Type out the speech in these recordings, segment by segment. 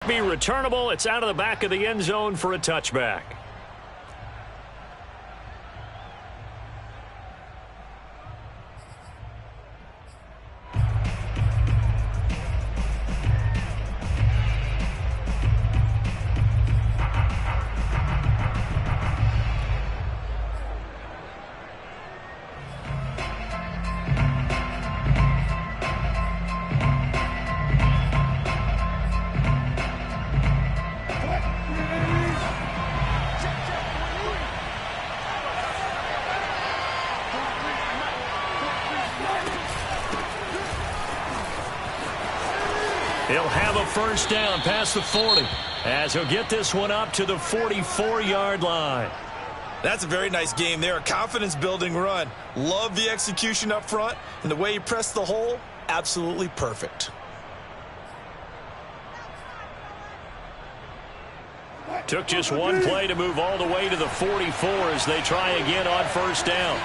be returnable. It's out of the back of the end zone for a touchback. He'll have a first down past the 40 as he'll get this one up to the 44-yard line. That's a very nice game there. A confidence-building run. Love the execution up front, and the way he pressed the hole, absolutely perfect. Took just one play to move all the way to the 44 as they try again on first down.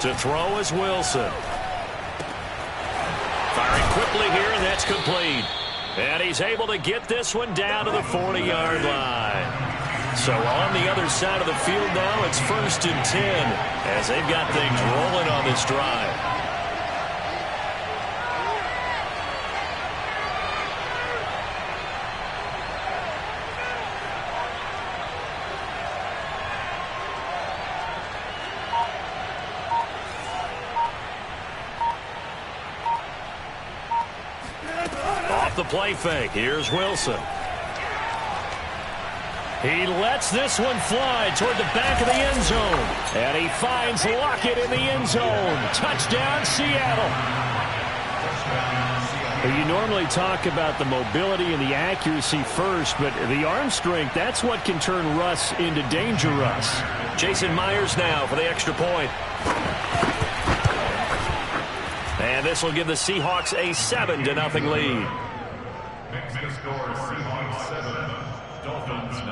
To throw is Wilson. Firing quickly here, and that's complete. And he's able to get this one down to the 40-yard line. So on the other side of the field now, it's 1st and 10 as they've got things rolling on this drive. The play fake. Here's Wilson. He lets this one fly toward the back of the end zone. And he finds Lockett in the end zone. Touchdown, Seattle. Well, you normally talk about the mobility and the accuracy first, but the arm strength, that's what can turn Russ into danger Russ. Jason Myers now for the extra point. And this will give the Seahawks a 7-0 lead. The score is Seahawks 7, Dolphins 0.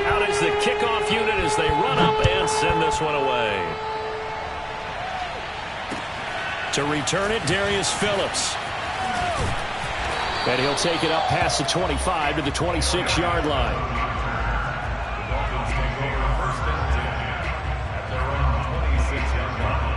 Out is the kickoff unit as they run up and send this one away. To return it, Darius Phillips. And he'll take it up past the 25 to the 26-yard line. The Dolphins take over 1st and 10 at their own 26-yard line.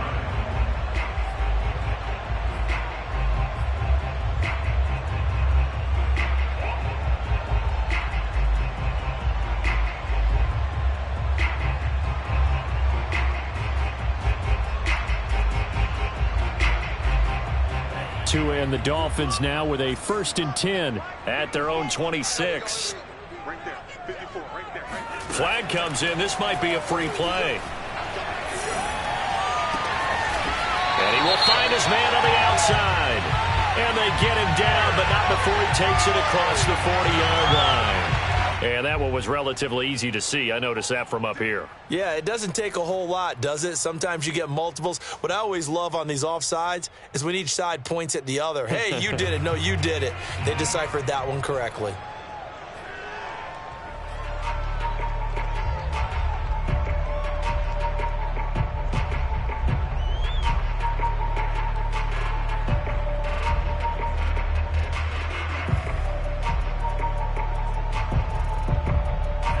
And the Dolphins now with a 1st and 10 at their own 26. Right there, 54, right there. Flag comes in. This might be a free play. And he will find his man on the outside. And they get him down, but not before he takes it across the 40-yard line. And that one was relatively easy to see. I noticed that from up here. Yeah, it doesn't take a whole lot, does it? Sometimes you get multiples. What I always love on these offsides is when each side points at the other. Hey, you did it. No, you did it. They deciphered that one correctly.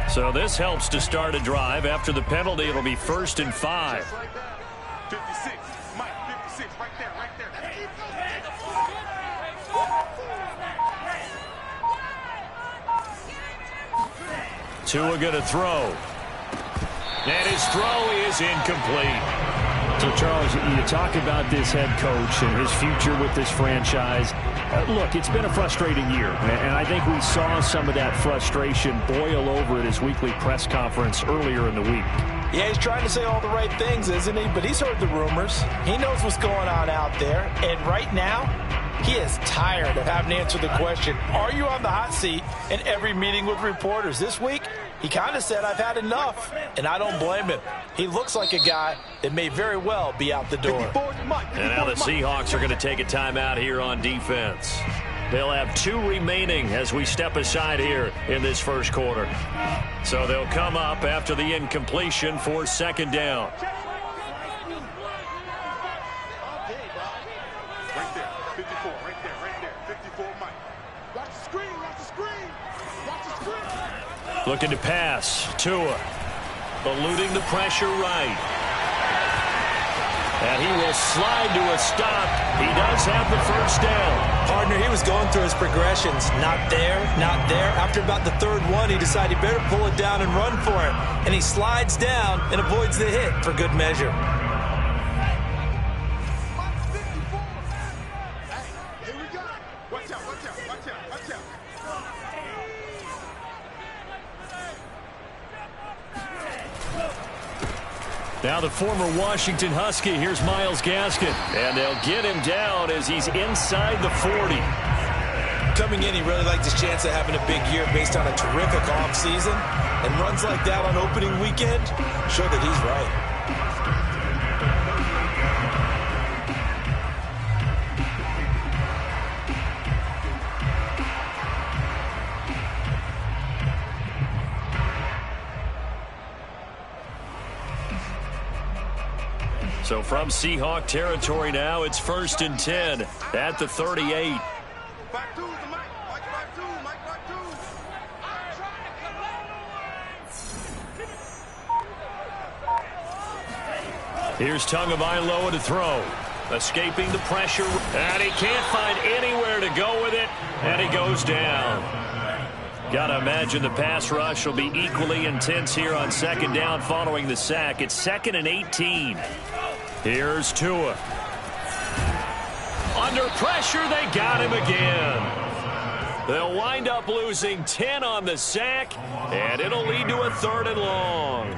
So this helps to start a drive. After the penalty, it'll be 1st and 5. 56, Mike, 56, right there, right there. Tua going to throw. And his throw is incomplete. So, Charles, you talk about this head coach and his future with this franchise. Look, it's been a frustrating year, and I think we saw some of that frustration boil over at his weekly press conference earlier in the week. Yeah, he's trying to say all the right things, isn't he? But he's heard the rumors. He knows what's going on out there. And right now, He is tired of having to answer the question, are you on the hot seat, in every meeting with reporters. This week, he kind of said, I've had enough, and I don't blame him. He looks like a guy that may very well be out the door. And now the Seahawks are going to take a timeout here on defense. They'll have 2 remaining as we step aside here in this first quarter. So they'll come up after the incompletion for second down. Right there, 54, right there, 54, Mike. Watch the screen, watch the screen, watch the screen. Looking to pass. Tua eluding the pressure right. And he will slide to a stop. He does have the first down. Partner, he was going through his progressions. Not there, not there. After about the third one, he decided he better pull it down and run for it. And he slides down and avoids the hit for good measure. Here we go. Watch out, watch out, watch out, watch out. Now the former Washington Husky, here's Myles Gaskin. And they'll get him down as he's inside the 40. Coming in, he really liked his chance of having a big year based on a terrific offseason. And runs like that on opening weekend show that he's right. So from Seahawk territory now, it's 1st and 10 at the 38. 5-2 to Mike. Mike 5-2, Mike 5-2. Here's Tagovailoa to throw. Escaping the pressure. And he can't find anywhere to go with it. And he goes down. Got to imagine the pass rush will be equally intense here on second down following the sack. It's 2nd and 18. Here's Tua. Under pressure, they got him again. They'll wind up losing 10 on the sack, and it'll lead to a 3rd and long.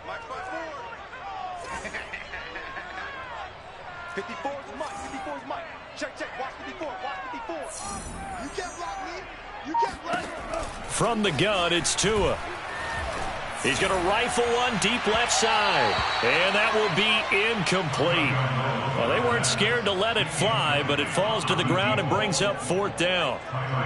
Mike 5-4. 54 is Mike, 54 is Mike. Check, check, watch 54, watch 54. You can't block me. You can't block me. From the gun, it's Tua. He's going to rifle one deep left side. And that will be incomplete. Well, they weren't scared to let it fly, but it falls to the ground and brings up 4th down.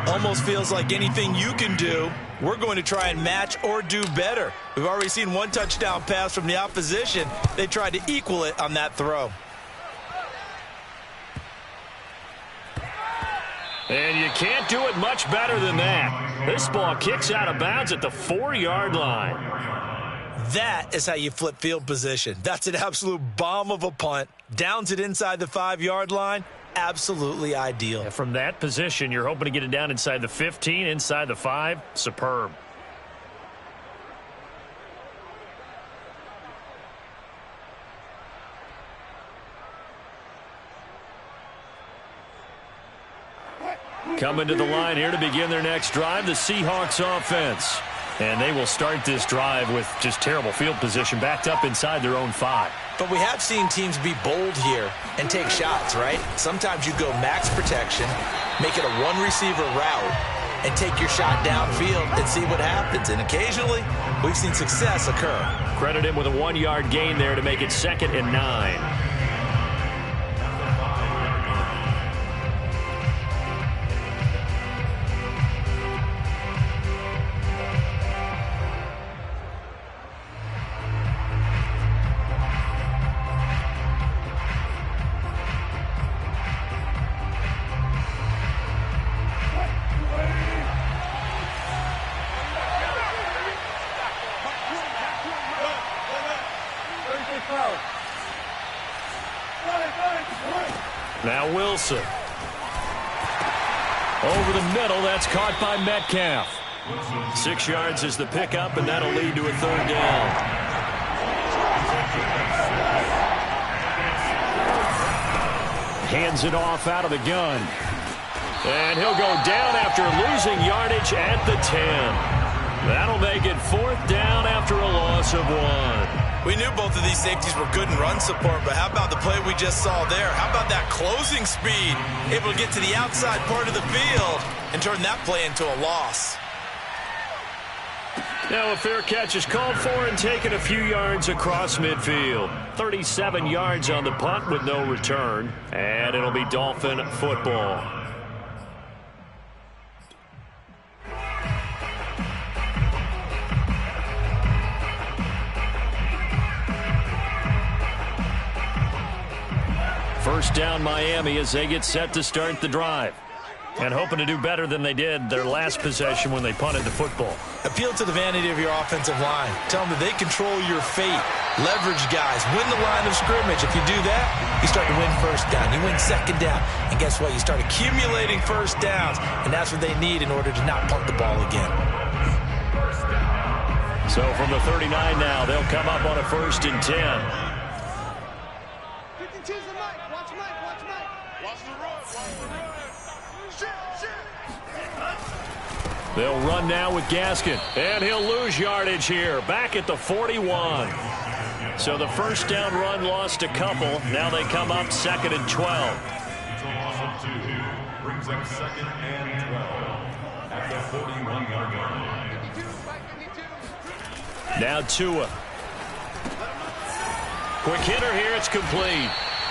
Almost feels like anything you can do, we're going to try and match or do better. We've already seen one touchdown pass from the opposition. They tried to equal it on that throw. And you can't do it much better than that. This ball kicks out of bounds at the 4-yard line. That is how you flip field position. That's an absolute bomb of a punt. Downs it inside the 5-yard line. Absolutely ideal. And from that position, you're hoping to get it down inside the 15, inside the 5. Superb. Coming to the line here to begin their next drive, the Seahawks offense. And they will start this drive with just terrible field position, backed up inside their own 5. But we have seen teams be bold here and take shots, right? Sometimes you go max protection, make it a one-receiver route, and take your shot downfield and see what happens. And occasionally, we've seen success occur. Credit him with a 1-yard gain there to make it 2nd and 9. Now Wilson. Over the middle, that's caught by Metcalf. 6 yards is the pickup, and that'll lead to a 3rd down. Hands it off out of the gun. And he'll go down after losing yardage at the 10. That'll make it 4th down after a loss of 1. We knew both of these safeties were good in run support, but how about the play we just saw there? How about that closing speed? Able to get to the outside part of the field and turn that play into a loss. Now a fair catch is called for and taken a few yards across midfield. 37 yards on the punt with no return, and it'll be Dolphin football. First down Miami as they get set to start the drive. And hoping to do better than they did their last possession when they punted the football. Appeal to the vanity of your offensive line. Tell them that they control your fate. Leverage guys. Win the line of scrimmage. If you do that, you start to win first down. You win second down. And guess what? You start accumulating first downs. And that's what they need in order to not punt the ball again. So from the 39 now, they'll come up on a 1st and 10. They'll run now with Gaskin, and he'll lose yardage here, back at the 41. So the first down run lost a couple. Now they come up 2nd and 12. It's a loss of 2. Brings up 2nd and 12 at the 41-yard line. Now Tua. Quick hitter here, it's complete.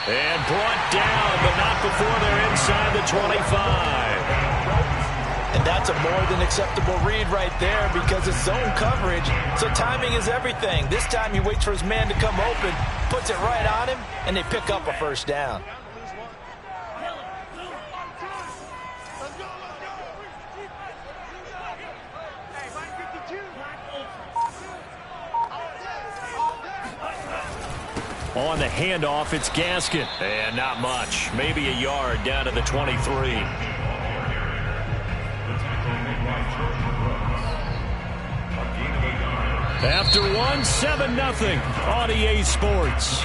And brought down, but not before they're inside the 25. And that's a more than acceptable read right there because it's zone coverage, so timing is everything. This time he waits for his man to come open, puts it right on him, and they pick up a first down. On the handoff, it's Gaskin. And not much. Maybe a yard down to the 23. After 1, 7-0 on EA Sports.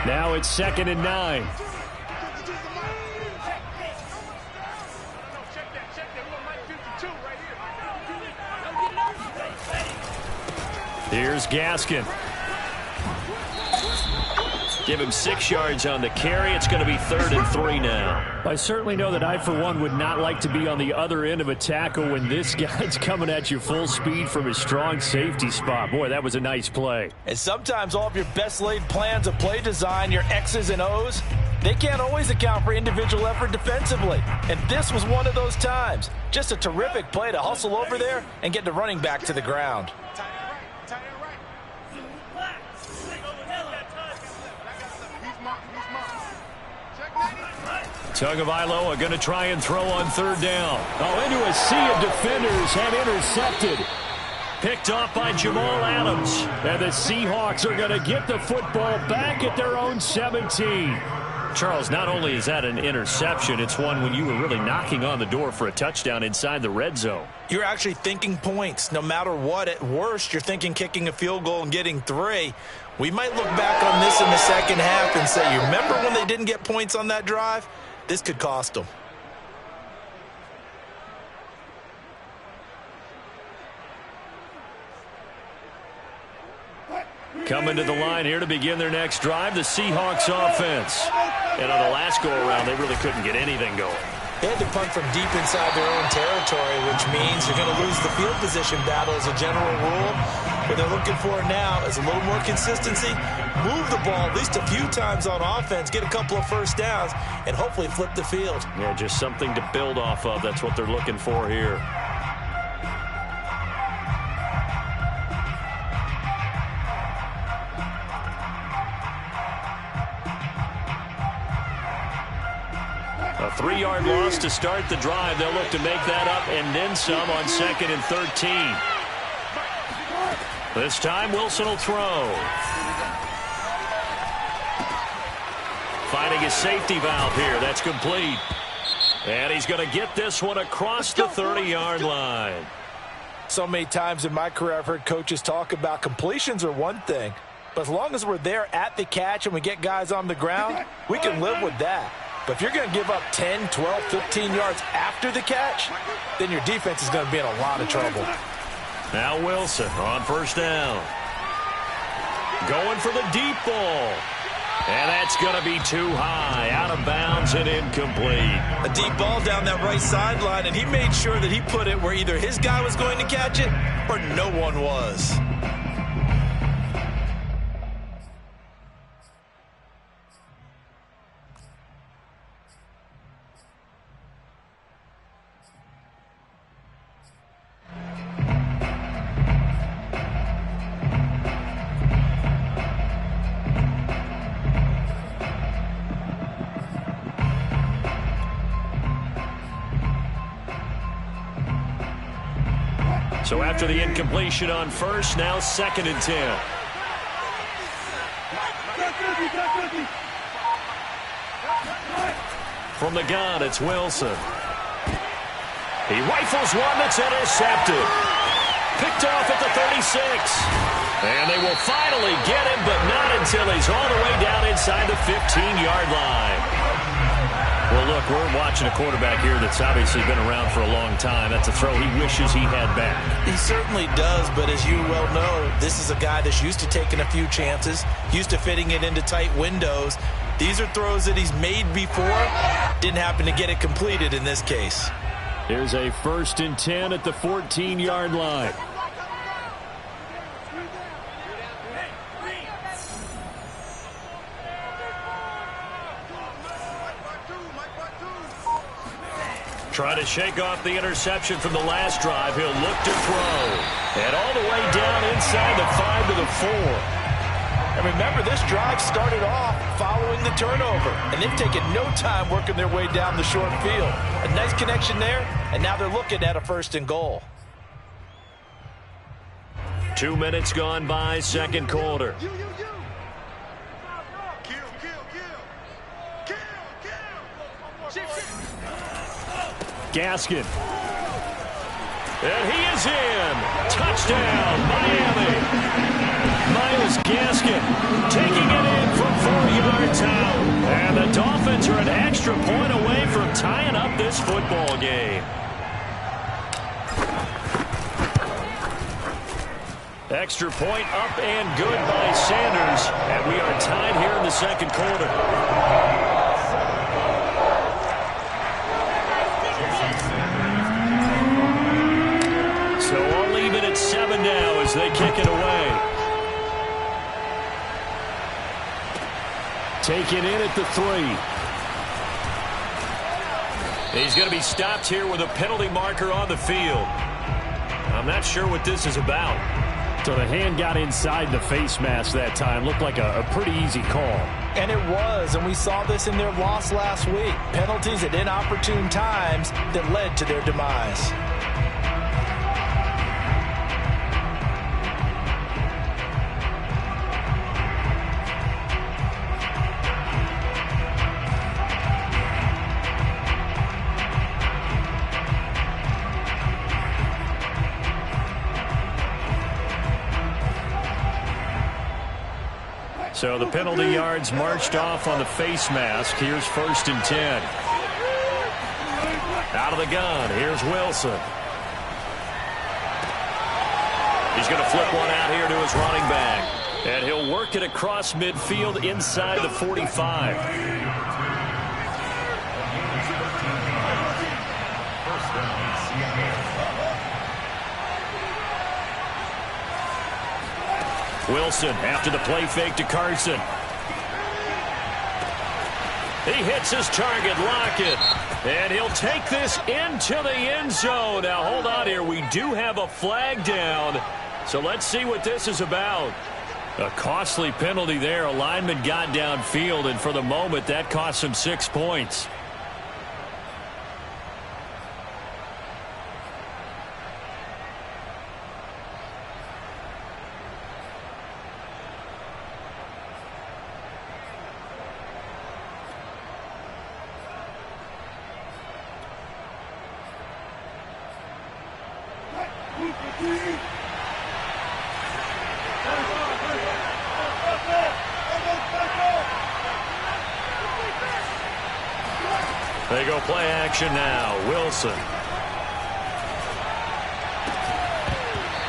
Now it's 2nd and 9. Here's Gaskin. Give him 6 yards on the carry. It's going to be 3rd and 3 now. I certainly know that I, for one, would not like to be on the other end of a tackle when this guy's coming at you full speed from his strong safety spot. Boy, that was a nice play. And sometimes all of your best laid plans of play design, your X's and O's, they can't always account for individual effort defensively. And this was one of those times. Just a terrific play to hustle over there and get the running back to the ground. Tagovailoa going to try and throw on 3rd down. Oh, into a sea of defenders and intercepted. Picked off by Jamal Adams. And the Seahawks are going to get the football back at their own 17. Charles, not only is that an interception, it's one when you were really knocking on the door for a touchdown inside the red zone. You're actually thinking points. No matter what, at worst, you're thinking kicking a field goal and getting 3. We might look back on this in the second half and say, you remember when they didn't get points on that drive? This could cost them. Coming to the line here to begin their next drive, the Seahawks offense. And on the last go-around, they really couldn't get anything going. They had to punt from deep inside their own territory, which means you're going to lose the field position battle as a general rule. What they're looking for now is a little more consistency, move the ball at least a few times on offense, get a couple of first downs, and hopefully flip the field. Yeah, just something to build off of. That's what they're looking for here. A 3-yard loss to start the drive. They'll look to make that up and then some on 2nd and 13. This time Wilson will throw. finding his safety valve here. That's complete. And he's going to get this one across the 30-yard line. So many times in my career I've heard coaches talk about completions are one thing, but as long as we're there at the catch and we get guys on the ground, we can live with that. But if you're going to give up 10, 12, 15 yards after the catch, then your defense is going to be in a lot of trouble. Now Wilson on first down. Going for the deep ball. And that's going to be too high, out of bounds and incomplete. A deep ball down that right sideline, and he made sure that he put it where either his guy was going to catch it or no one was. So after the incompletion on first, now 2nd and 10. From the gun, it's Wilson. He rifles one that's intercepted. Picked off at the 36. And they will finally get him, but not until he's all the way down inside the 15-yard line. Well, look, we're watching a quarterback here that's obviously been around for a long time. That's a throw he wishes he had back. He certainly does, but as you well know, this is a guy that's used to taking a few chances, used to fitting it into tight windows. These are throws that he's made before. Didn't happen to get it completed in this case. Here's a 1st and 10 at the 14-yard line. Trying to shake off the interception from the last drive. He'll look to throw. And all the way down inside the 5 to the 4. And remember, this drive started off following the turnover. And they've taken no time working their way down the short field. A nice connection there, and now they're looking at a 1st and goal. 2 minutes gone by, 2nd quarter. Gaskin. And he is in. Touchdown, Miami. Myles Gaskin taking it in from 4 yards out. And the Dolphins are an extra point away from tying up this football game. Extra point up and good by Sanders. And we are tied here in the 2nd quarter. So all even at 7 now as they kick it away. Taken in at the 3. He's going to be stopped here with a penalty marker on the field. I'm not sure what this is about. So the hand got inside the face mask that time. Looked like a pretty easy call. And it was, and we saw this in their loss last week. Penalties at inopportune times that led to their demise. So the penalty yards marched off on the face mask. Here's 1st and 10. Out of the gun. Here's Wilson. He's going to flip one out here to his running back. And he'll work it across midfield inside the 45. Wilson after the play fake to Carson. He hits his target, Lockett. And he'll take this into the end zone. Now, hold on here. We do have a flag down. So let's see what this is about. A costly penalty there. A lineman got downfield, and for the moment, that cost him 6 points. They go play action now. Wilson.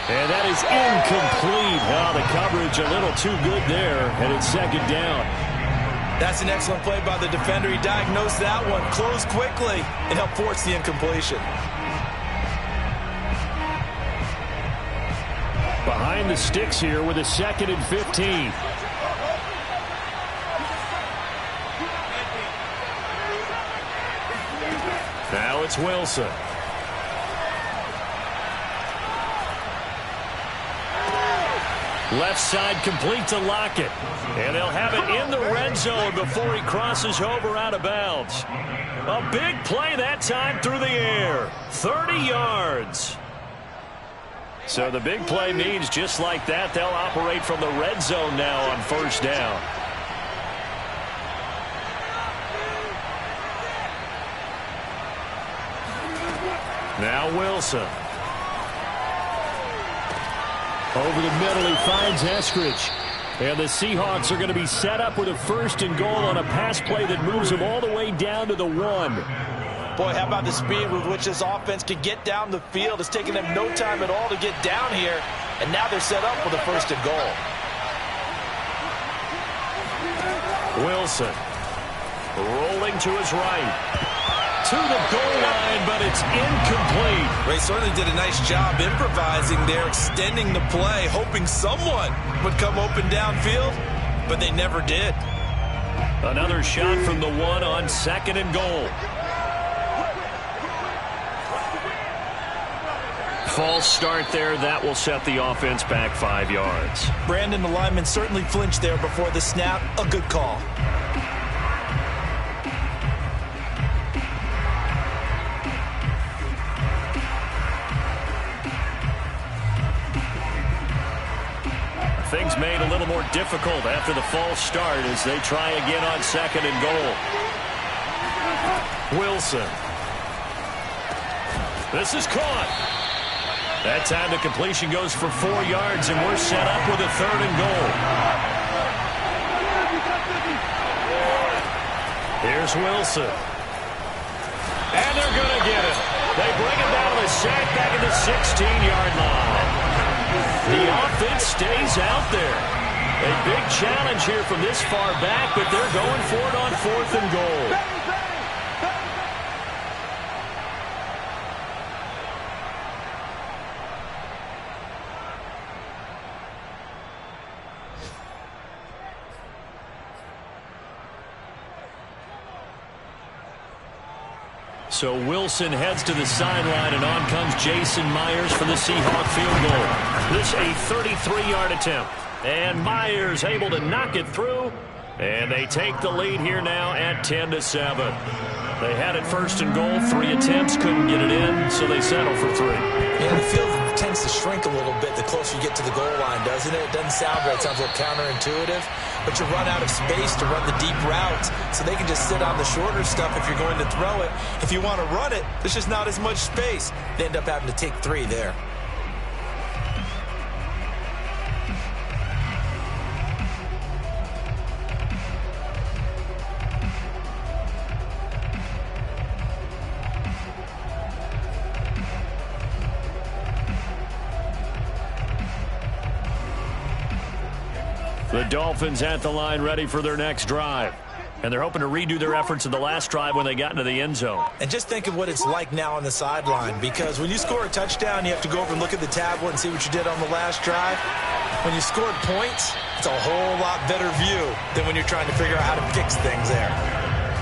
And that is incomplete. Oh, the coverage a little too good there, and it's second down. That's an excellent play by the defender. He diagnosed that one, closed quickly, and helped force the incompletion. Behind the sticks here with a 2nd and 15. Now it's Wilson. Left side complete to Lockett. And they'll have it in the red zone before he crosses over out of bounds. A big play that time through the air. 30 yards. So the big play means just like that, they'll operate from the red zone now on first down. Now Wilson. Over the middle, he finds Eskridge. And the Seahawks are going to be set up with a 1st and goal on a pass play that moves them all the way down to the 1. Boy, how about the speed with which this offense could get down the field? It's taken them no time at all to get down here. And now they're set up with a 1st and goal. Wilson rolling to his right. To the goal line, but it's incomplete. They certainly did a nice job improvising there, extending the play, hoping someone would come open downfield, but they never did. Another shot from the 1 on 2nd and goal. False start there. That will set the offense back 5 yards. Brandon, the lineman certainly flinched there before the snap. A good call. Things made a little more difficult after the false start as they try again on 2nd and goal. Wilson. This is caught. That time the completion goes for 4 yards, and we're set up with a 3rd and goal. Here's Wilson. And they're going to get it. They bring it down to the sack back at the 16-yard line. The offense stays out there. A big challenge here from this far back, but they're going for it on 4th and goal. So Wilson heads to the sideline, and on comes Jason Myers for the Seahawk field goal. This a 33-yard attempt. And Myers able to knock it through. And they take the lead here now at 10-7. They had it 1st and goal, 3 attempts, couldn't get it in, so they settle for 3. Yeah, the field tends to shrink a little bit the closer you get to the goal line, doesn't it? It doesn't sound right. It sounds a little counterintuitive. But you run out of space to run the deep routes, so they can just sit on the shorter stuff if you're going to throw it. If you want to run it, there's just not as much space. They end up having to take 3 there. The Dolphins at the line ready for their next drive. And they're hoping to redo their efforts in the last drive when they got into the end zone. And just think of what it's like now on the sideline, because when you score a touchdown, you have to go over and look at the tablet and see what you did on the last drive. When you scored points, it's a whole lot better view than when you're trying to figure out how to fix things there.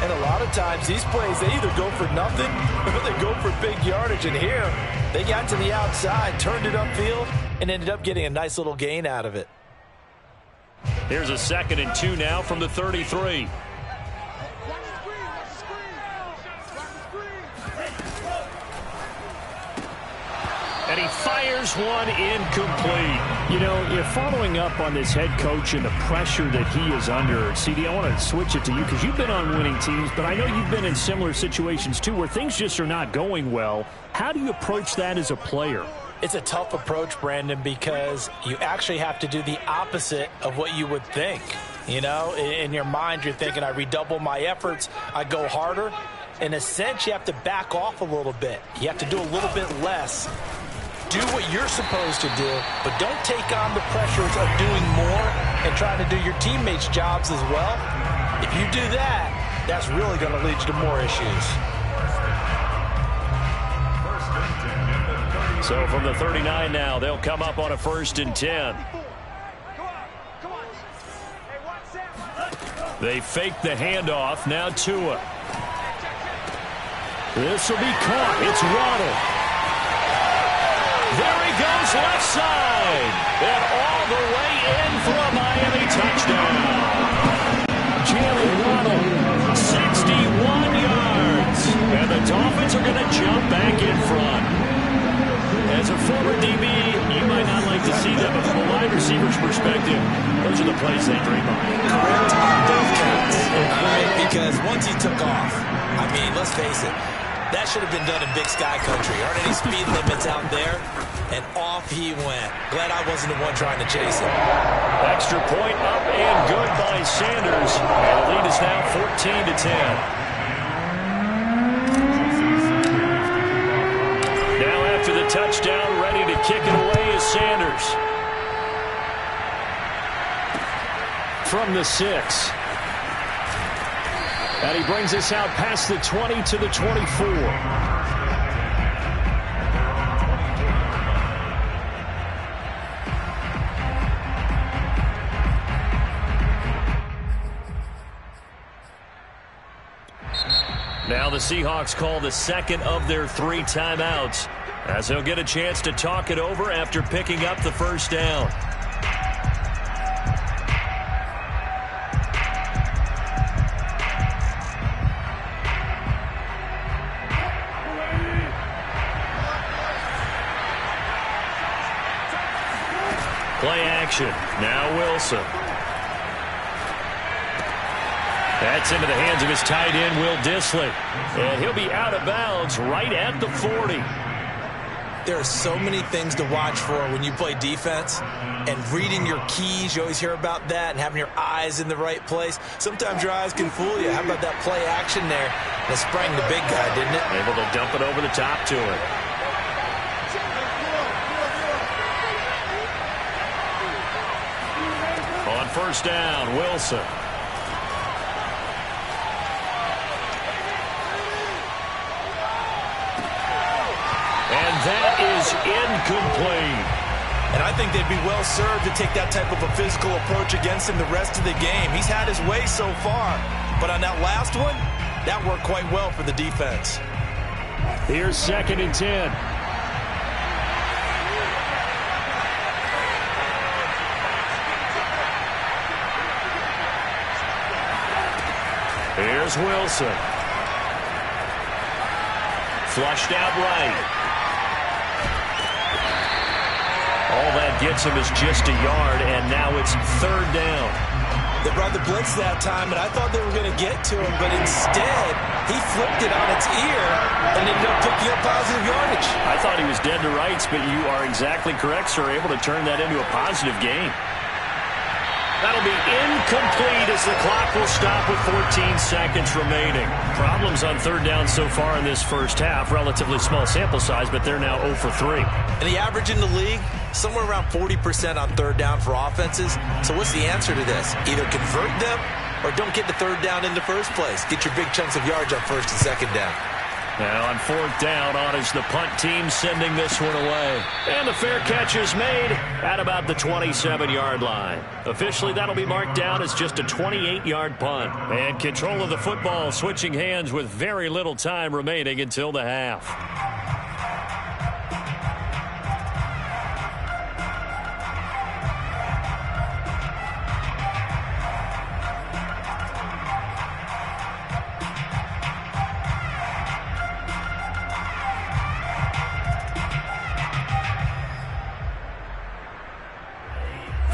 And a lot of times, these plays, they either go for nothing or they go for big yardage. And here, they got to the outside, turned it upfield, and ended up getting a nice little gain out of it. Here's a 2nd and 2 now from the 33. And he fires one incomplete. You know, you're following up on this head coach and the pressure that he is under. CD, I want to switch it to you because you've been on winning teams, but I know you've been in similar situations too where things just are not going well. How do you approach that as a player? It's a tough approach, Brandon, because you actually have to do the opposite of what you would think. You know, in your mind, you're thinking, I redouble my efforts, I go harder. In a sense, you have to back off a little bit. You have to do a little bit less. Do what you're supposed to do, but don't take on the pressures of doing more and trying to do your teammates' jobs as well. If you do that, that's really going to lead to more issues. So from the 39 now, they'll come up on a 1st and 10. They fake the handoff. Now Tua. This will be caught. It's Waddle. There he goes, left side. And all the way in for a Miami touchdown. Jalen Waddle, 61 yards. And the Dolphins are going to jump back in front. As a former DB, you might not like to see that, but from a wide receiver's perspective, those are the plays they dream of. Correct on both counts. All right, because once he took off, I mean, let's face it, that should have been done in Big Sky Country. Aren't any speed limits out there? And off he went. Glad I wasn't the one trying to chase him. Extra point up and good by Sanders. And the lead is now 14-10. After the touchdown, ready to kick it away is Sanders. From the 6. And he brings us out past the 20 to the 24. Now the Seahawks call the second of their 3 timeouts, as they'll get a chance to talk it over after picking up the first down. Play action. Now Wilson. That's into the hands of his tight end, Will Dissly. And he'll be out of bounds right at the 40. There are so many things to watch for when you play defense, and reading your keys, you always hear about that, and having your eyes in the right place. Sometimes your eyes can fool you. How about that play action there? That sprang the big guy, didn't it? Able to dump it over the top to him. On first down, Wilson. And that is incomplete. And I think they'd be well served to take that type of a physical approach against him the rest of the game. He's had his way so far. But on that last one, that worked quite well for the defense. Here's 2nd and 10. Here's Wilson. Flushed out right. All that gets him is just a yard, and now it's 3rd down. They brought the blitz that time, and I thought they were going to get to him, but instead, he flipped it on its ear and ended up picking up positive yardage. I thought he was dead to rights, but you are exactly correct, sir. Able to turn that into a positive gain. That'll be incomplete as the clock will stop with 14 seconds remaining. Problems on 3rd down so far in this first half. Relatively small sample size, but they're now 0 for 3. And the average in the league, somewhere around 40% on 3rd down for offenses. So what's the answer to this? Either convert them or don't get to 3rd down in the first place. Get your big chunks of yards on 1st and 2nd down. Now on 4th down, on is the punt team sending this one away. And the fair catch is made at about the 27-yard line. Officially, that'll be marked down as just a 28-yard punt. And control of the football switching hands with very little time remaining until the half.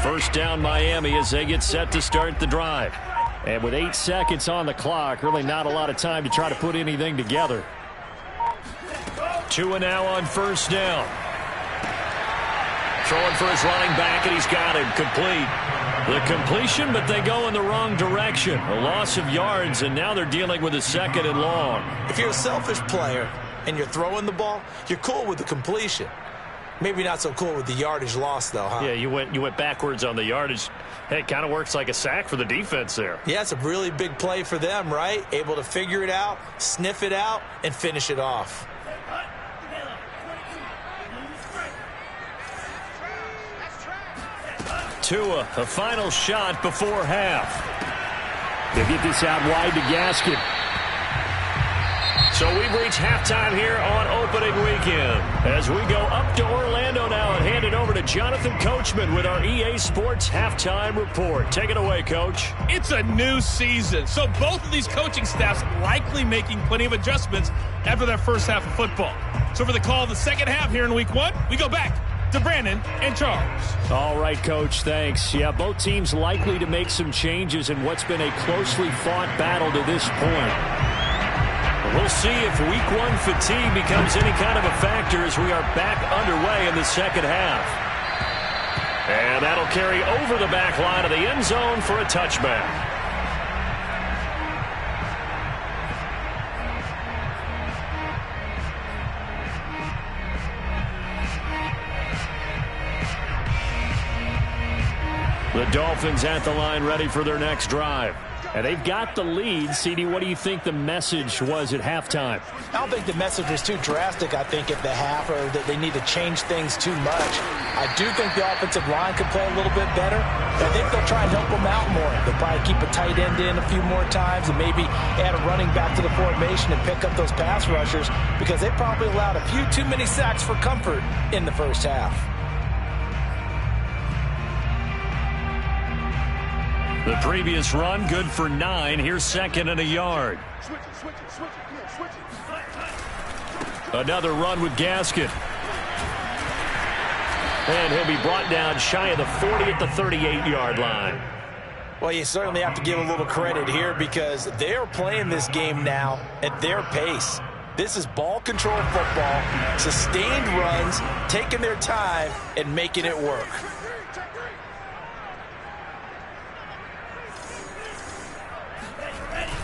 First down Miami as they get set to start the drive. And with 8 seconds on the clock, really not a lot of time to try to put anything together. Tua now on first down. throwing for his running back, and he's got him complete. The completion, but they go in the wrong direction. A loss of yards, and now they're dealing with a 2nd and long. If you're a selfish player and you're throwing the ball, you're cool with the completion. Maybe not so cool with the yardage loss, though, huh? Yeah, you went backwards on the yardage. Hey, it kind of works like a sack for the defense there. Yeah, it's a really big play for them, right? Able to figure it out, sniff it out, and finish it off. Tua, a final shot before half. They get this out wide to Gaskin. So we've reached halftime here on opening weekend. As we go up to Orlando now and hand it over to Jonathan Coachman with our EA Sports Halftime Report. Take it away, Coach. It's a new season, so both of these coaching staffs likely making plenty of adjustments after their first half of football. So for the call of the second half here in Week 1, we go back to Brandon and Charles. All right, Coach, thanks. Yeah, both teams likely to make some changes in what's been a closely fought battle to this point. We'll see if Week 1 fatigue becomes any kind of a factor as we are back underway in the second half. And that'll carry over the back line of the end zone for a touchback. The Dolphins at the line ready for their next drive. And they've got the lead. CD, what do you think the message was at halftime? I don't think the message was too drastic, I think, at the half, or that they need to change things too much. I do think the offensive line could play a little bit better. I think they'll try and help them out more. They'll probably keep a tight end in a few more times and maybe add a running back to the formation and pick up those pass rushers because they probably allowed a few too many sacks for comfort in the first half. The previous run, good for 9. Here's 2nd and a yard. Another run with Gaskin. And he'll be brought down shy of the 40 at the 38-yard line. Well, you certainly have to give a little credit here because they're playing this game now at their pace. This is ball control football, sustained runs, taking their time and making it work.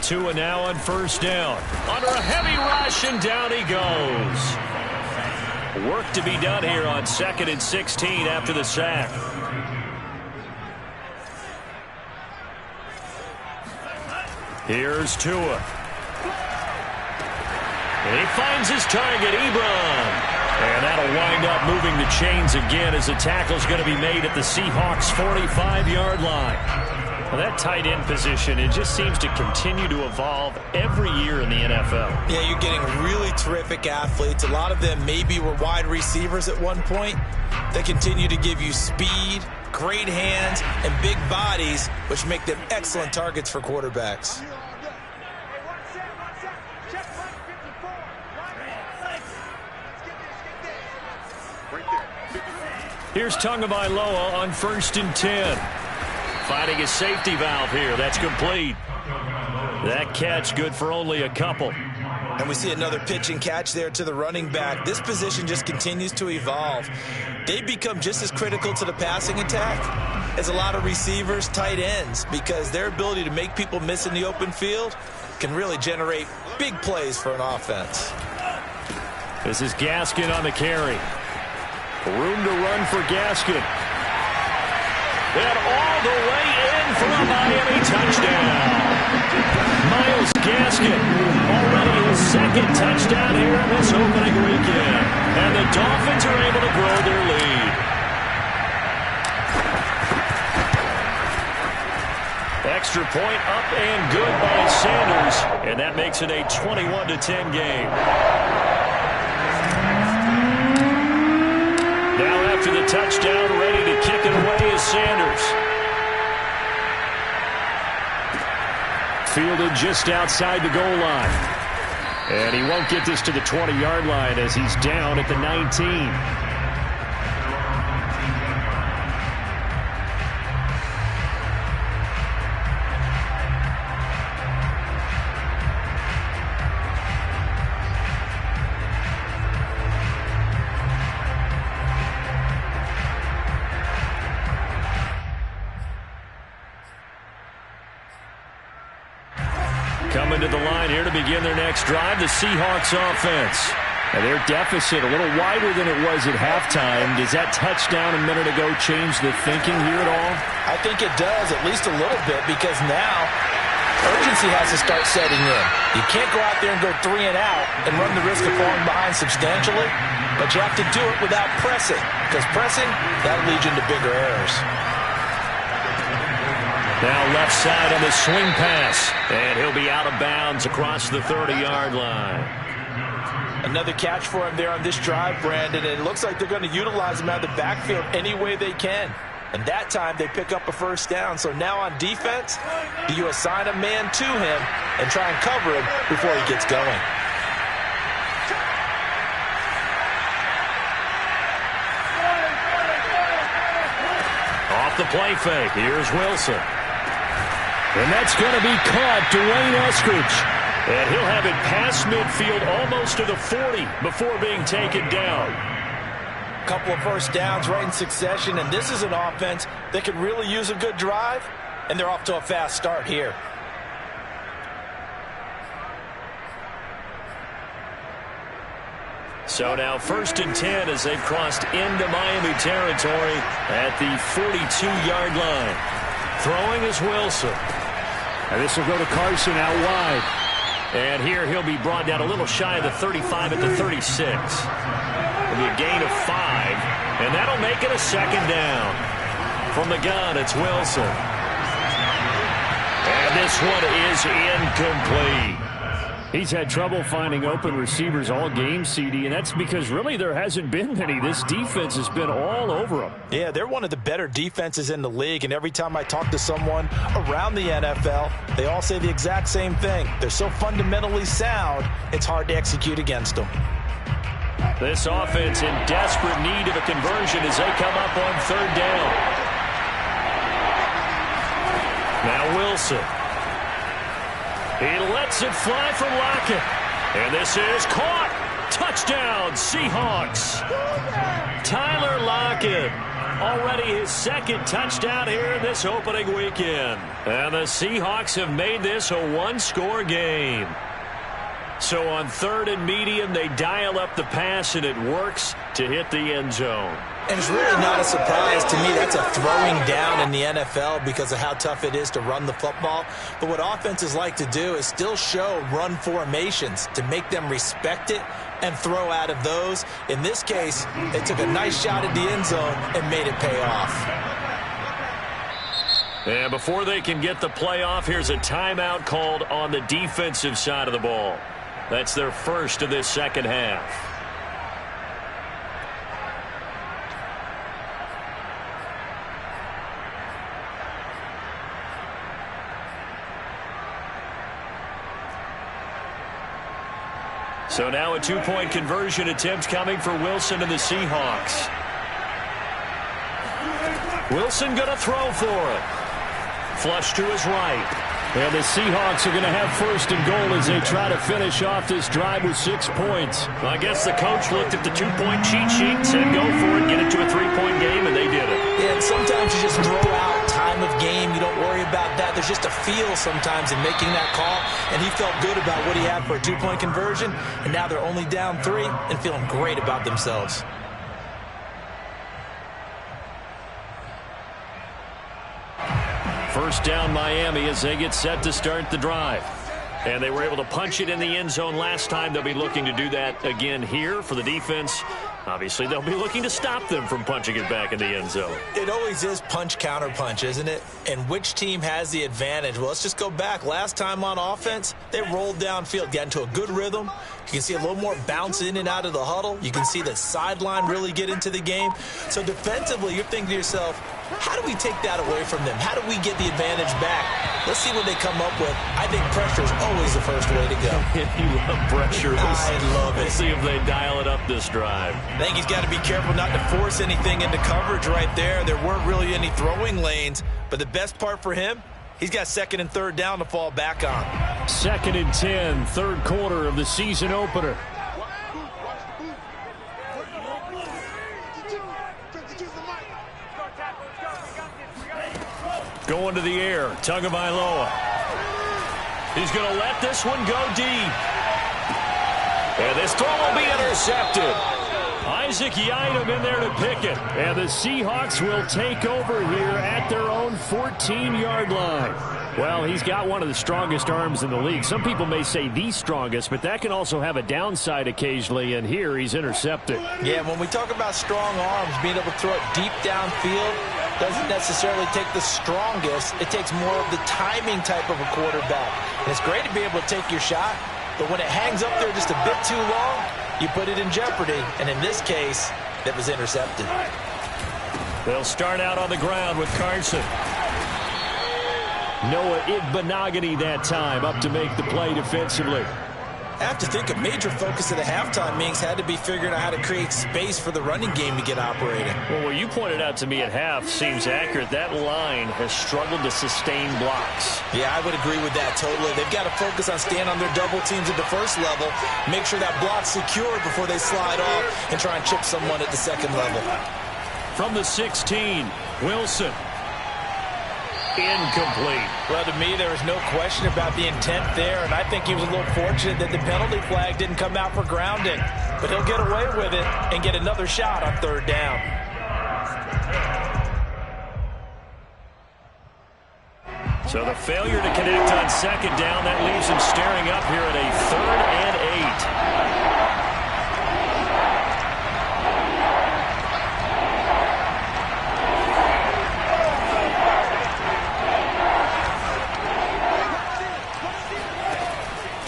Tua now on first down. Under a heavy rush, and down he goes. Work to be done here on 2nd and 16 after the sack. Here's Tua. And he finds his target, Ebron. And that'll wind up moving the chains again as the tackle's going to be made at the Seahawks' 45-yard line. Well, that tight end position, it just seems to continue to evolve every year in the NFL. Yeah, you're getting really terrific athletes. A lot of them maybe were wide receivers at one point. They continue to give you speed, great hands, and big bodies, which make them excellent targets for quarterbacks. Here's Tagovailoa on 1st and 10. Finding his safety valve here. That's complete. That catch good for only a couple. And we see another pitch and catch there to the running back. This position just continues to evolve. They become just as critical to the passing attack as a lot of receivers, tight ends, because their ability to make people miss in the open field can really generate big plays for an offense. This is Gaskin on the carry. Room to run for Gaskin. And all the way in for a Miami touchdown. Myles Gaskin already his 2nd touchdown here in this opening weekend. And the Dolphins are able to grow their lead. Extra point up and good by Sanders. And that makes it a 21-10 game. Now after the touchdown, ready to kick it away is Sanders. Fielded just outside the goal line. And he won't get this to the 20-yard line as he's down at the 19. coming to the line here to begin their next drive, the Seahawks offense. And their deficit a little wider than it was at halftime. Does that touchdown a minute ago change the thinking here at all? I think it does, at least a little bit, because now urgency has to start setting in. You can't go out there and go 3 and out and run the risk of falling behind substantially, but you have to do it without pressing, because pressing, that'll lead you into bigger errors. Now left side on the swing pass, and he'll be out of bounds across the 30-yard line. Another catch for him there on this drive, Brandon, and it looks like they're going to utilize him out of the backfield any way they can. And that time they pick up a first down. So now on defense, do you assign a man to him and try and cover him before he gets going? Off the play fake, here's Wilson. And that's going to be caught, Dwayne Eskridge. And he'll have it past midfield almost to the 40 before being taken down. A couple of first downs right in succession, and this is an offense that could really use a good drive, and they're off to a fast start here. So now 1st and 10 as they've crossed into Miami territory at the 42-yard line. Throwing is Wilson. And this will go to Carson out wide. And here he'll be brought down a little shy of the 35 at the 36. It'll be a gain of 5, and that'll make it a second down. From the gun, it's Wilson. And this one is incomplete. He's had trouble finding open receivers all game, CD, and that's because really there hasn't been many. This defense has been all over them. Yeah, they're one of the better defenses in the league, and every time I talk to someone around the NFL, they all say the exact same thing. They're so fundamentally sound, it's hard to execute against them. This offense in desperate need of a conversion as they come up on 3rd down. Now Wilson. He lets it fly from Lockett. And this is caught. Touchdown, Seahawks. Tyler Lockett. Already his 2nd touchdown here in this opening weekend. And the Seahawks have made this a 1-score game. So on 3rd and medium, they dial up the pass, and it works to hit the end zone. And it's really not a surprise to me. That's a throwing down in the NFL because of how tough it is to run the football. But what offenses like to do is still show run formations to make them respect it and throw out of those. In this case, they took a nice shot at the end zone and made it pay off. And before they can get the play off, here's a timeout called on the defensive side of the ball. That's their first of this second half. So now a 2-point conversion attempt coming for Wilson and the Seahawks. Wilson going to throw for it. Flush to his right. And the Seahawks are going to have 1st and goal as they try to finish off this drive with 6 points. I guess the coach looked at the 2-point cheat sheet and said, go for it, get it to a 3-point game, and they did it. Yeah, and sometimes you just throw out time of game. You don't worry about that. There's just a feel sometimes in making that call, and he felt good about what he had for a 2-point conversion, and now they're only down 3 and feeling great about themselves. First down Miami as they get set to start the drive. And they were able to punch it in the end zone last time. They'll be looking to do that again here for the defense. Obviously, they'll be looking to stop them from punching it back in the end zone. It always is punch, counter punch, isn't it? And which team has the advantage? Well, let's just go back. Last time on offense, they rolled downfield, got into a good rhythm. You can see a little more bounce in and out of the huddle. You can see the sideline really get into the game. So defensively, you're thinking to yourself, how do we take that away from them? How do we get the advantage back? Let's see what they come up with. I think pressure is always the first way to go. You love pressure. I love it. We'll see if they dial it up this drive. I think he's got to be careful not to force anything into coverage right there. There weren't really any throwing lanes, but the best part for him, he's got 2nd and 3rd down to fall back on. 2nd and 10, 3rd quarter of the season opener. Going to the air, Tagovailoa. He's going to let this one go deep. And this throw will be intercepted. Isaac Yiadom in there to pick it. And the Seahawks will take over here at their own 14-yard line. Well, he's got one of the strongest arms in the league. Some people may say the strongest, but that can also have a downside occasionally, and here he's intercepted. Yeah, when we talk about strong arms, being able to throw it deep downfield doesn't necessarily take the strongest. It takes more of the timing type of a quarterback. And it's great to be able to take your shot, but when it hangs up there just a bit too long, you put it in jeopardy. And in this case, that was intercepted. They'll start out on the ground with Carson. Noah Igbenogany that time up to make the play defensively. I have to think a major focus of the halftime meetings had to be figuring out how to create space for the running game to get operating. Well, what you pointed out to me at half seems accurate. That line has struggled to sustain blocks. Yeah, I would agree with that totally. They've got to focus on staying on their double teams at the first level, make sure that block's secure before they slide off and try and chip someone at the second level. From the 16, Wilson. Incomplete. Well, to me, there was no question about the intent there, and I think he was a little fortunate that the penalty flag didn't come out for grounding. But he'll get away with it and get another shot on third down. So the failure to connect on second down, that leaves him staring up here at a 3rd and 8.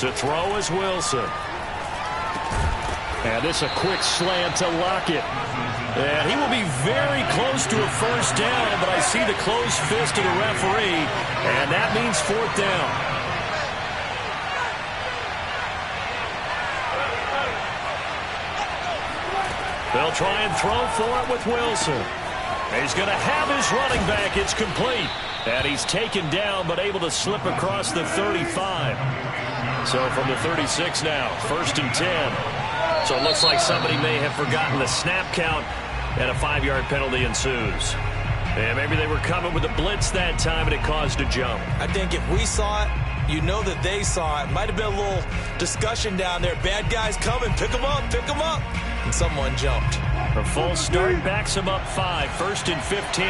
To throw is Wilson. And this a quick slant to Lockett. And he will be very close to a first down, but I see the closed fist of the referee, and that means 4th down. They'll try and throw for it with Wilson. He's going to have his running back. It's complete. And he's taken down, but able to slip across the 35. So from the 36 now, 1st and 10. So it looks like somebody may have forgotten the snap count, and a 5-yard penalty ensues. And maybe they were coming with a blitz that time, and it caused a jump. I think if we saw it, you know that they saw it. Might have been a little discussion down there. Bad guys coming. Pick them up. Pick them up. And someone jumped. A full start backs him up 5. 1st and 15.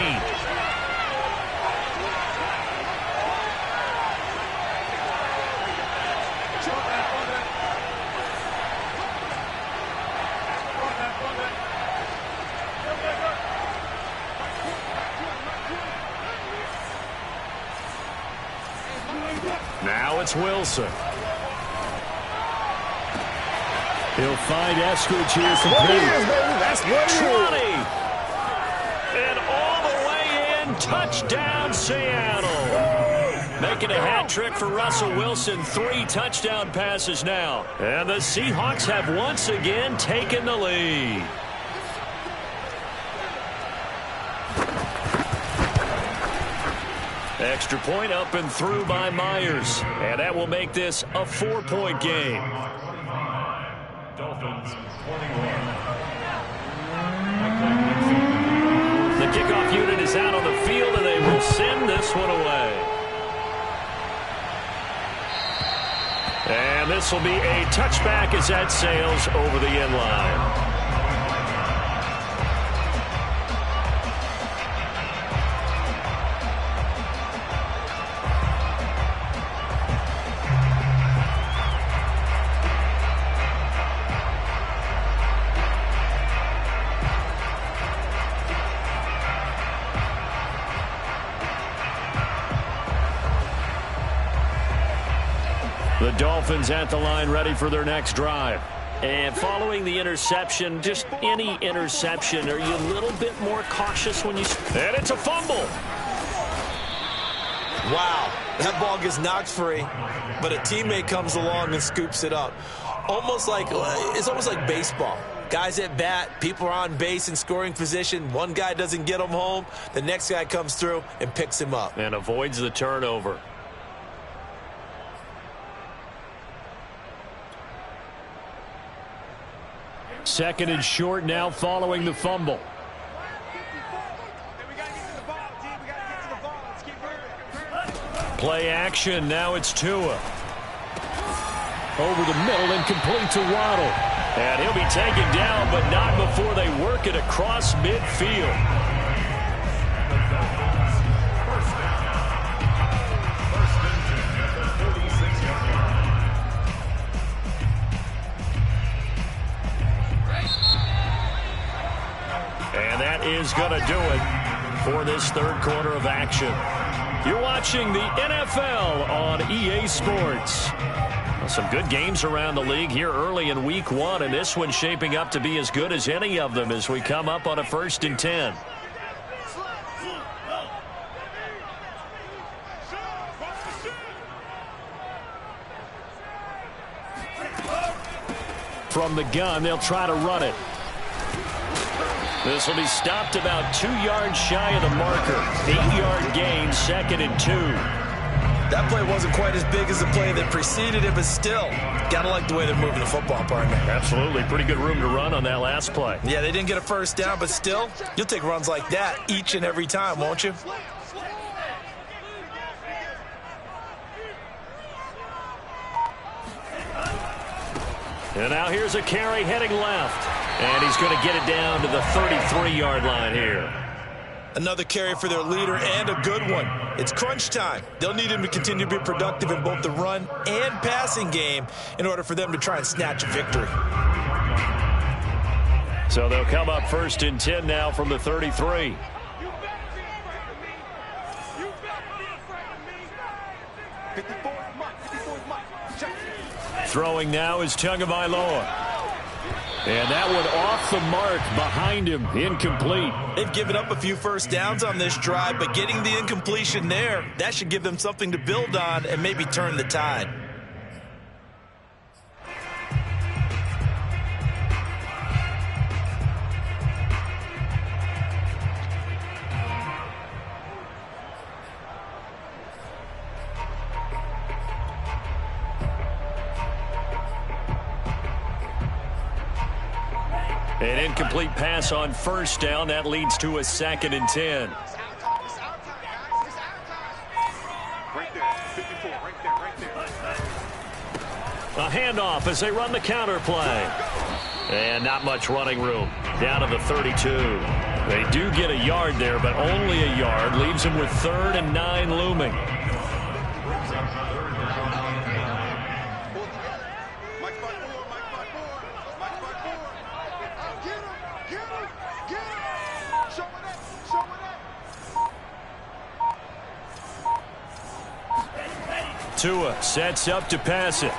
Now it's Wilson. He'll find Eskridge here for That's what it is. And all the way in, touchdown Seattle. Making a hat trick for Russell Wilson. 3 touchdown passes now. And the Seahawks have once again taken the lead. Extra point up and through by Myers. And that will make this a 4-point game. Dolphins 21. The kickoff unit is out on the field, and they will send this one away. And this will be a touchback as that sails over the end line. The Dolphins at the line, ready for their next drive. And following the interception, just any interception, are you a little bit more cautious when you... And it's a fumble. Wow, that ball gets knocked free, but a teammate comes along and scoops it up. It's almost like baseball. Guys at bat, people are on base in scoring position. One guy doesn't get him home. The next guy comes through and picks him up. And avoids the turnover. Second and short now following the fumble. Play action. Now it's Tua. over the middle and complete to Waddle. And he'll be taken down, but not before they work it across midfield. And that is going to do it for this third quarter of action. You're watching the NFL on EA Sports. Well, some good games around the league here early in week 1, and this one's shaping up to be as good as any of them as we come up on a 1st and 10. From the gun, they'll try to run it. This will be stopped about 2 yards shy of the marker. 8-yard gain, 2nd and 2. That play wasn't quite as big as the play that preceded it, but still, gotta like the way they're moving the football, partner. Absolutely. Pretty good room to run on that last play. Yeah, they didn't get a first down, but still, you'll take runs like that each and every time, won't you? And now here's a carry heading left. And he's going to get it down to the 33-yard line here. Another carry for their leader, and a good one. It's crunch time. They'll need him to continue to be productive in both the run and passing game in order for them to try and snatch a victory. So they'll come up 1st and 10 now from the 33. Throwing now is Tagovailoa. And that one off the mark behind him, incomplete. They've given up a few first downs on this drive, but getting the incompletion there, that should give them something to build on and maybe turn the tide. An incomplete pass on 1st down. That leads to a 2nd and 10. Right there, 54, right there. A handoff as they run the counter play. And not much running room. Down to the 32. They do get a yard there, but only a yard. Leaves them with 3rd and 9 looming. Tua sets up to pass it.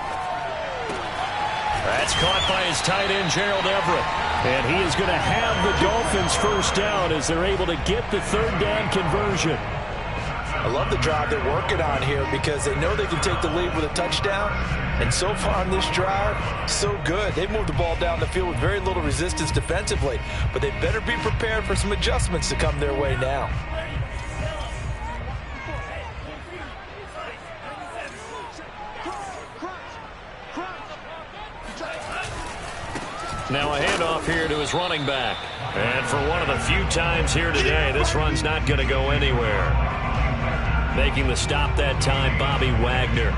That's caught by his tight end, Gerald Everett. And he is going to have the Dolphins first down as they're able to get the 3rd down conversion. I love the drive they're working on here because they know they can take the lead with a touchdown. And so far on this drive, so good. They've moved the ball down the field with very little resistance defensively. But they better be prepared for some adjustments to come their way now. Now a handoff here to his running back. And for one of the few times here today, this run's not going to go anywhere. Making the stop that time, Bobby Wagner.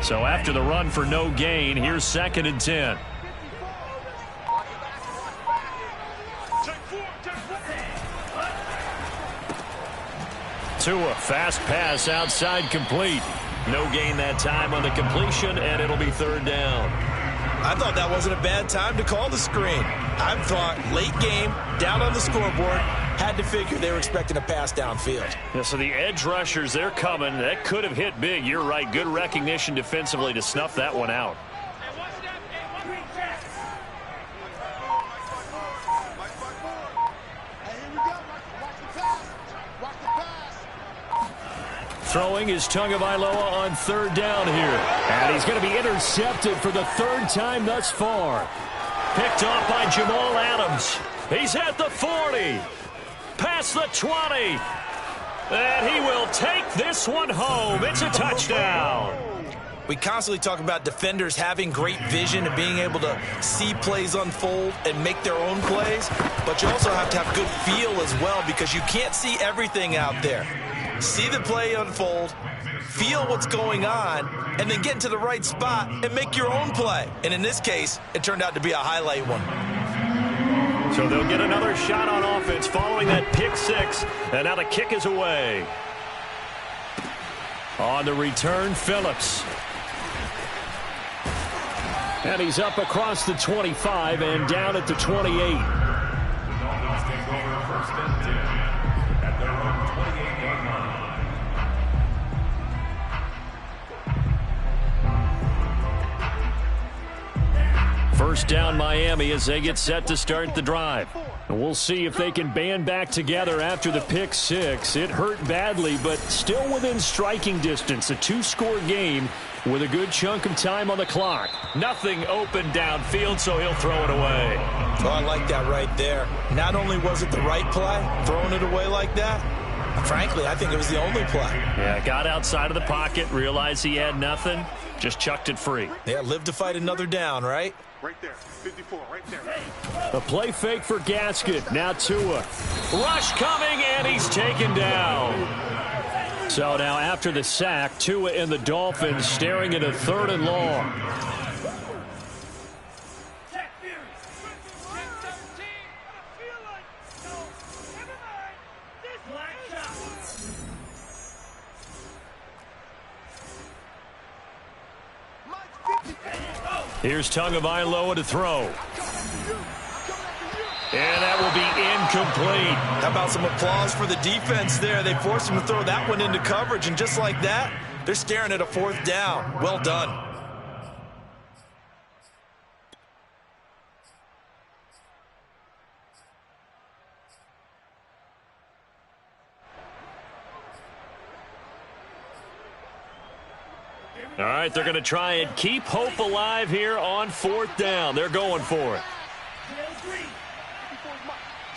So after the run for no gain, here's 2nd and 10. Tua, fast pass outside, complete. No gain that time on the completion, and it'll be 3rd down. I thought that wasn't a bad time to call the screen. I thought late game, down on the scoreboard, had to figure they were expecting a pass downfield. Yeah, so the edge rushers, they're coming. That could have hit big. You're right. Good recognition defensively to snuff that one out. Throwing is Tagovailoa on 3rd down here. And he's going to be intercepted for the 3rd time thus far. Picked off by Jamal Adams. He's at the 40. Past the 20. And he will take this one home. It's a touchdown. We constantly talk about defenders having great vision and being able to see plays unfold and make their own plays, but you also have to have good feel as well because you can't see everything out there. See the play unfold, feel what's going on, and then get into the right spot and make your own play. And in this case, it turned out to be a highlight one. So they'll get another shot on offense following that pick six, and now the kick is away. On the return, Phillips. And he's up across the 25 and down at the 28. The Dolphins take over first and 10 at their own 28-yard line. First down Miami as they get set to start the drive. And we'll see if they can band back together after the pick six. It hurt badly, but still within striking distance. A two-score game with a good chunk of time on the clock. Nothing open downfield, so he'll throw it away. Oh, I like that right there. Not only was it the right play, throwing it away like that, frankly, I think it was the only play. Yeah, got outside of the pocket, realized he had nothing, just chucked it free. Yeah, live to fight another down, right? Right there. 54, right there. A play fake for Gasket. Now Tua. Rush coming, and he's taken down. So now after the sack, Tua and the Dolphins staring at a 3rd and long. Here's Tagovailoa to throw. And that will be incomplete. How about some applause for the defense there? They forced him to throw that one into coverage, and just like that, they're staring at a 4th down. Well done. All right, they're going to try and keep hope alive here on 4th down. They're going for it.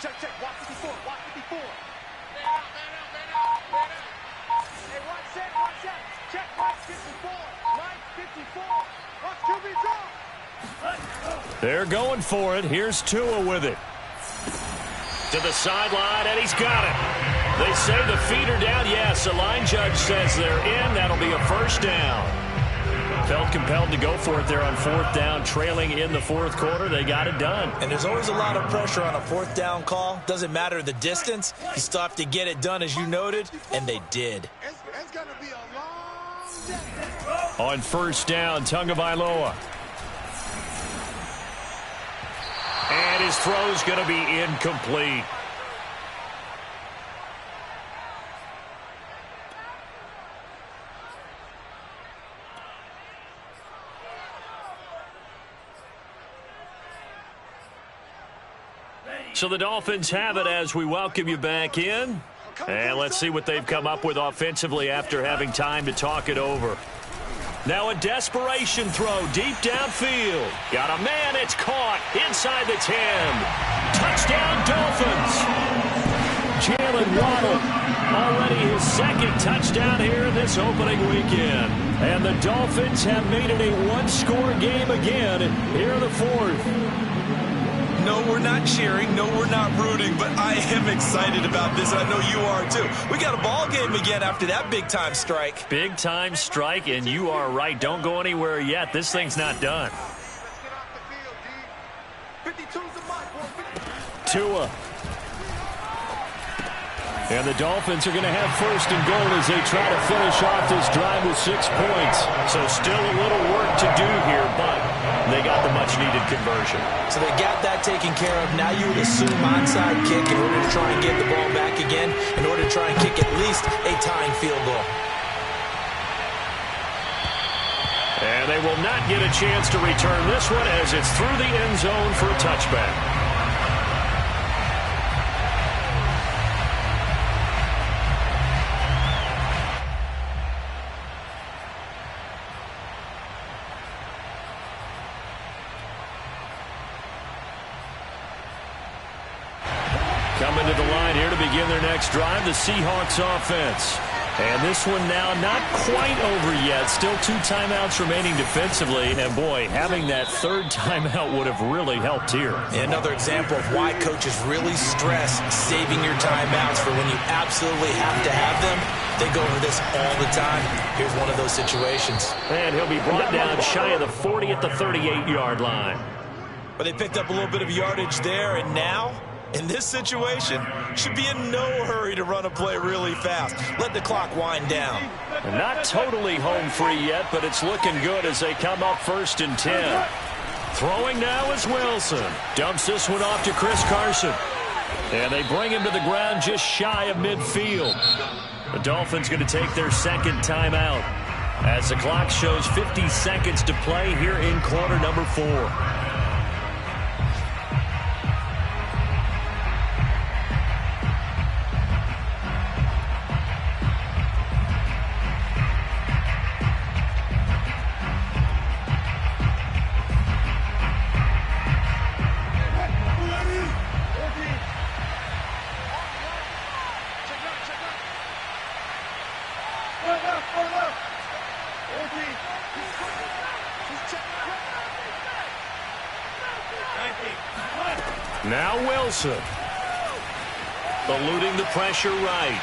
Check, check. Watch 54. Watch 54. Man up. Hey, watch that. Check, watch 54. Line 54. Watch QB draw. They're going for it. Here's Tua with it. To the sideline, and he's got it. They say the feet are down. Yes, the line judge says they're in. That'll be a 1st down. Felt compelled to go for it there on 4th down, trailing in the 4th quarter. They got it done. And there's always a lot of pressure on a 4th down call. Doesn't matter the distance. You still have to get it done, as you noted, and they did. It's going to be a long day. On 1st down, Tagovailoa. And his throw's going to be incomplete. So the Dolphins have it as we welcome you back in. And let's see what they've come up with offensively after having time to talk it over. Now a desperation throw deep downfield. Got a man, it's caught inside the 10. Touchdown Dolphins. Jalen Waddle, already his 2nd touchdown here this opening weekend. And the Dolphins have made it a one-score game again here in the 4th. No, we're not cheering. No, we're not rooting. But I am excited about this. I know you are, too. We got a ball game again after that big-time strike. Big-time strike, and you are right. Don't go anywhere yet. This thing's not done. Let's get off the field, D. 52's the mark. Tua. And the Dolphins are going to have 1st and goal as they try to finish off this drive with 6 points. So still a little work to do here, but they got the much-needed conversion. So they got that taken care of. Now you would assume onside kick in order to try and get the ball back again, in order to try and kick at least a tying field goal. And they will not get a chance to return this one as it's through the end zone for a touchback. Coming to the line here to begin their next drive, the Seahawks offense. And this one now not quite over yet. Still 2 timeouts remaining defensively. And, boy, having that third timeout would have really helped here. Another example of why coaches really stress saving your timeouts for when you absolutely have to have them. They go over this all the time. Here's one of those situations. And he'll be brought down shy of the 40 at the 38-yard line. But they picked up a little bit of yardage there, and now, in this situation, should be in no hurry to run a play really fast. Let the clock wind down. And not totally home free yet, but it's looking good as they come up 1st and 10. Throwing now is Wilson. Dumps this one off to Chris Carson. And they bring him to the ground just shy of midfield. The Dolphins going to take their second timeout as the clock shows 50 seconds to play here in quarter number 4. Now Wilson. Eluding the pressure right.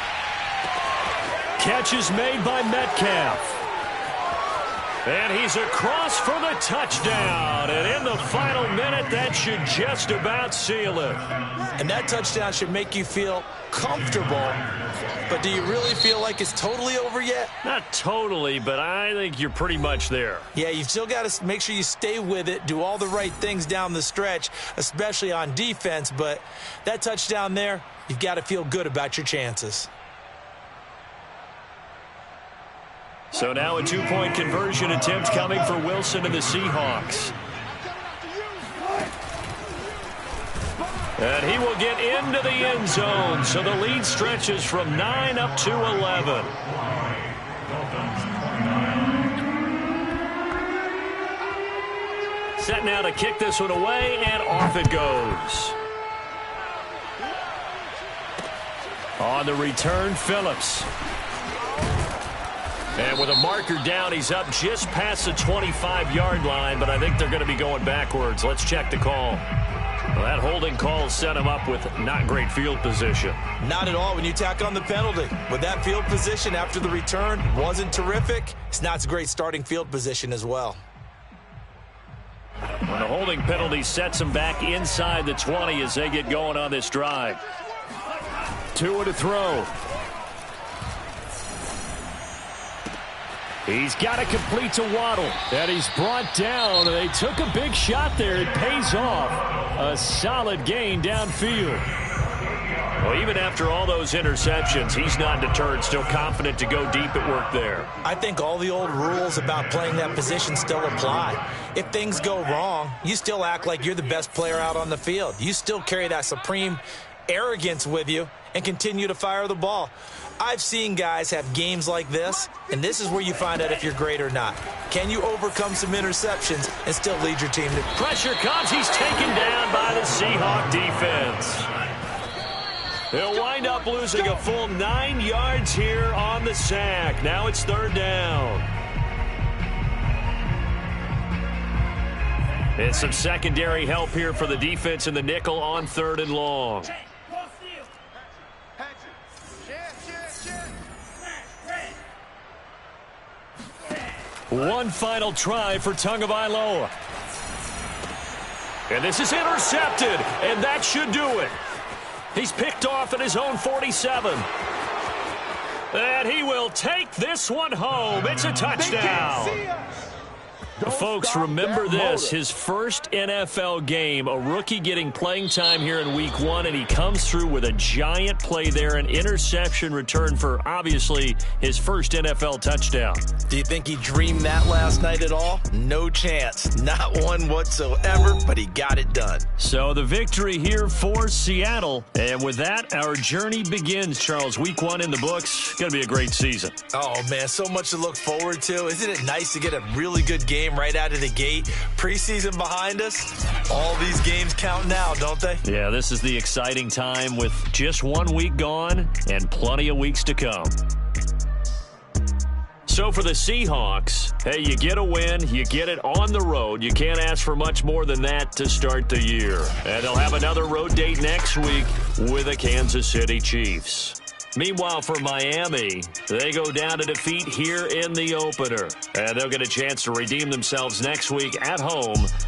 Catch is made by Metcalf. And he's across for the touchdown. And in the final minute, that should just about seal it. And that touchdown should make you feel comfortable. But do you really feel like it's totally over yet? Not totally, but I think you're pretty much there. Yeah, you've still got to make sure you stay with it, do all the right things down the stretch, especially on defense. But that touchdown there, you've got to feel good about your chances. So now a 2-point conversion attempt coming for Wilson and the Seahawks. And he will get into the end zone. So the lead stretches from 9 up to 11. Set now to kick this one away, and off it goes. On the return, Phillips. And with a marker down, he's up just past the 25-yard line, but I think they're going to be going backwards. Let's check the call. Well, that holding call set him up with not great field position. Not at all when you tack on the penalty. With that field position after the return wasn't terrific, it's not a great starting field position as well. When the holding penalty sets him back inside the 20 as they get going on this drive. Tua to throw. He's got to complete to Waddle. And he's brought down. They took a big shot there. It pays off. A solid gain downfield. Well, even after all those interceptions, he's not deterred. Still confident to go deep at work there. I think all the old rules about playing that position still apply. If things go wrong, you still act like you're the best player out on the field. You still carry that supreme arrogance with you and continue to fire the ball. I've seen guys have games like this, and this is where you find out if you're great or not. Can you overcome some interceptions and still lead your team to... Pressure comes. He's taken down by the Seahawk defense. He'll wind up losing a full 9 yards here on the sack. Now it's third down. And some secondary help here for the defense in the nickel on 3rd and long. One final try for Tagovailoa. And this is intercepted, and that should do it. He's picked off at his own 47. And he will take this one home. It's a touchdown. Folks, remember this, his first NFL game, a rookie getting playing time here in week 1, and he comes through with a giant play there, an interception return for, obviously, his first NFL touchdown. Do you think he dreamed that last night at all? No chance. Not one whatsoever, but he got it done. So the victory here for Seattle, and with that, our journey begins, Charles. Week 1 in the books. Going to be a great season. Oh, man, so much to look forward to. Isn't it nice to get a really good game game right out of the gate. Preseason behind us. All these games count now, don't they? Yeah, this is the exciting time with just 1 week gone and plenty of weeks to come. So for the Seahawks, hey, you get a win, you get it on the road. You can't ask for much more than that to start the year. And they'll have another road date next week with the Kansas City Chiefs. Meanwhile, for Miami, they go down to defeat here in the opener. And they'll get a chance to redeem themselves next week at home